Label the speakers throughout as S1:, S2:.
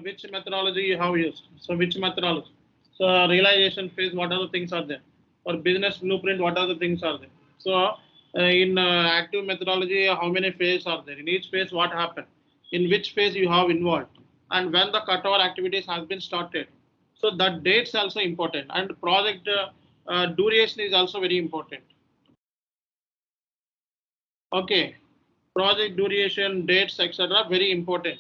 S1: Which methodology you have used? So which methodology? So realization phase, what are the things are there? For business blueprint, what are the things are there? So in active methodology, how many phases are there? In each phase, what happened? In which phase you have involved? And when the cutover activities has been started. So that dates also important, and project duration is also very important. Okay, project duration, dates, etc. very important.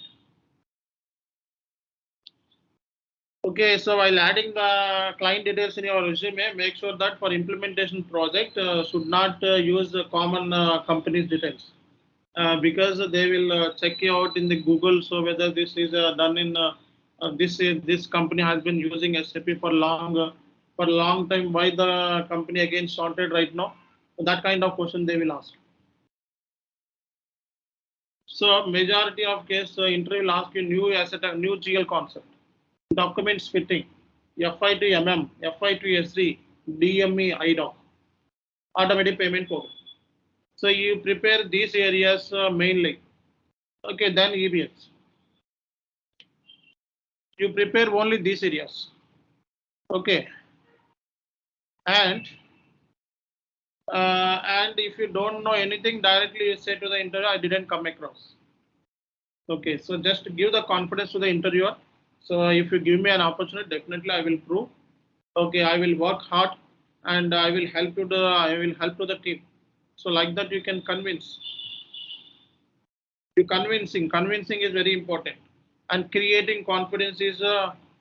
S1: Okay, so while adding the client details in your resume, make sure that for implementation project should not use the common company's details because they will check you out in the Google. So whether this is done in this company has been using SAP for long time. Why the company again started right now? That kind of question they will ask. So majority of case interview will ask you new asset, new GL concept. Documents fitting, FI to MM, FI to SD, DME, IDOC, automatic payment code. So you prepare these areas mainly. Okay, then EBS. You prepare only these areas. Okay, and if you don't know anything, directly you say to the interviewer, I didn't come across. Okay, so just give the confidence to the interviewer. So if you give me an opportunity, definitely I will prove. Okay, I will work hard and I will help to the team. So like that you can convince. Convincing is very important, and creating confidence is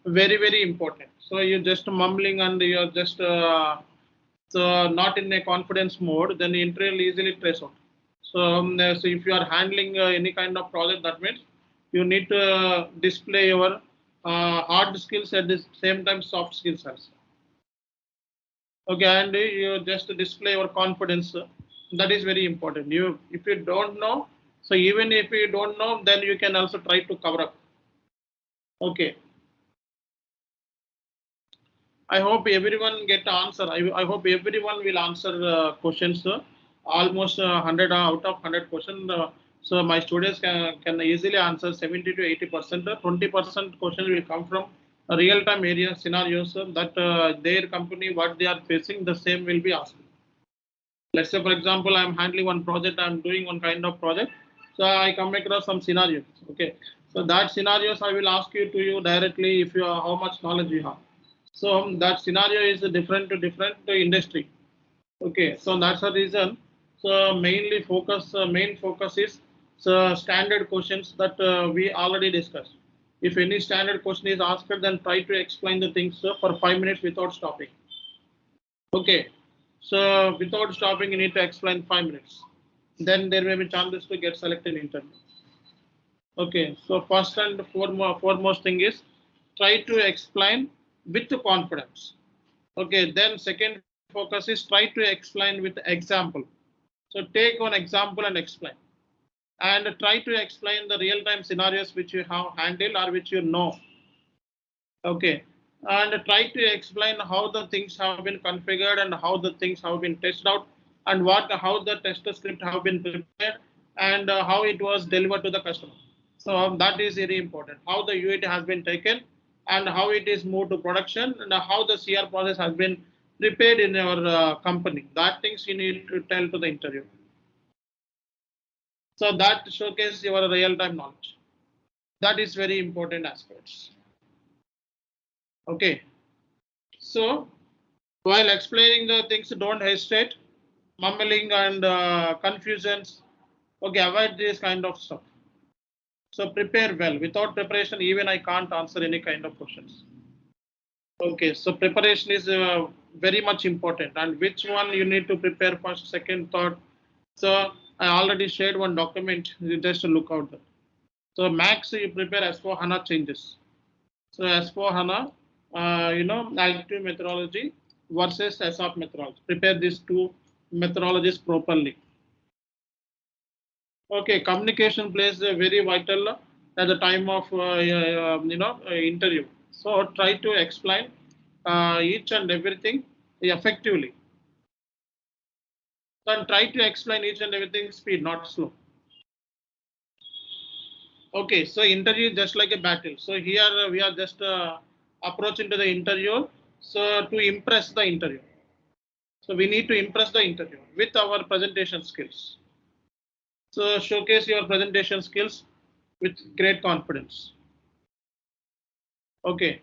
S1: very important. So you're just mumbling and you're just so not in a confidence mode, then the interview will easily trace out. So, so if you are handling any kind of project, that means you need to display your hard skills at the same time soft skills also. Okay, and you just display your confidence. That is very important. If you don't know, so even if you don't know, then you can also try to cover up. Okay. I hope everyone get answer. I hope everyone will answer questions. Almost 100 out of 100 questions. So my students can easily answer 70 to 80%. 20% questions will come from real-time area scenarios that their company, what they are facing, the same will be asked. Let's say, for example, I'm handling one project, I'm doing one kind of project. So I come across some scenarios. Okay. So that scenarios I will ask you directly if you are how much knowledge you have. So that scenario is different to different industry. Okay. So that's the reason. So main focus is standard questions that we already discussed. If any standard question is asked, then try to explain the things for 5 minutes without stopping. Okay. So without stopping, you need to explain 5 minutes. Then there may be chances to get selected in interview. Okay. So first and foremost thing is try to explain with confidence. Okay. Then second focus is try to explain with example. So take one example and explain. And try to explain the real-time scenarios which you have handled or which you know. Okay. And try to explain how the things have been configured and how the things have been tested out and how the test script have been prepared and how it was delivered to the customer. So that is very important. How the UAT has been taken and how it is moved to production and how the CR process has been prepared in your company. That things you need to tell to the interview. So that showcases your real-time knowledge. That is very important aspects. Okay. So while explaining the things, don't hesitate, mumbling and confusions. Okay, avoid this kind of stuff. So prepare well. Without preparation, even I can't answer any kind of questions. Okay, so preparation is very much important. And which one you need to prepare first, second, third. So I already shared one document. You just look out that. So max you prepare as for HANA changes. So as for HANA, active methodology versus SAP methodology. Prepare these two methodologies properly. Okay, communication plays a very vital at the time of interview. So try to explain each and everything effectively. And try to explain each and everything speed, not slow. Okay, so interview just like a battle. So here we are just approaching to the interview. So to impress the interview. So we need to impress the interview with our presentation skills. So showcase your presentation skills with great confidence. Okay.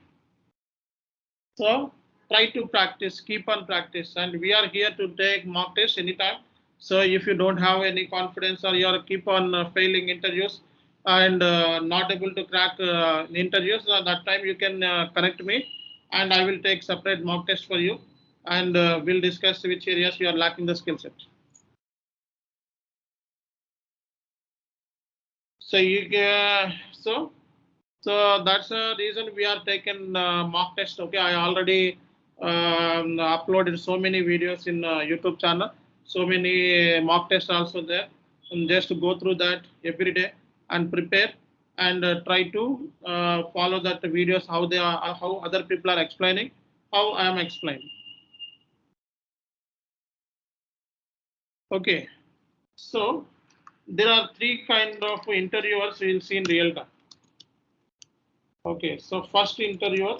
S1: So try to practice, keep on practice, and we are here to take mock tests anytime. So if you don't have any confidence or you are keep on failing interviews and not able to crack interviews, that time you can connect me, and I will take separate mock test for you, and we'll discuss which areas you are lacking the skill set. So so that's the reason we are taking mock test. Okay, I already uploaded so many videos in YouTube channel. So many mock tests also there. And just go through that every day and prepare and try to follow that videos how they are, how other people are explaining, how I am explaining. Okay, so there are three kind of interviewers we will see in real time. Okay, so first interviewer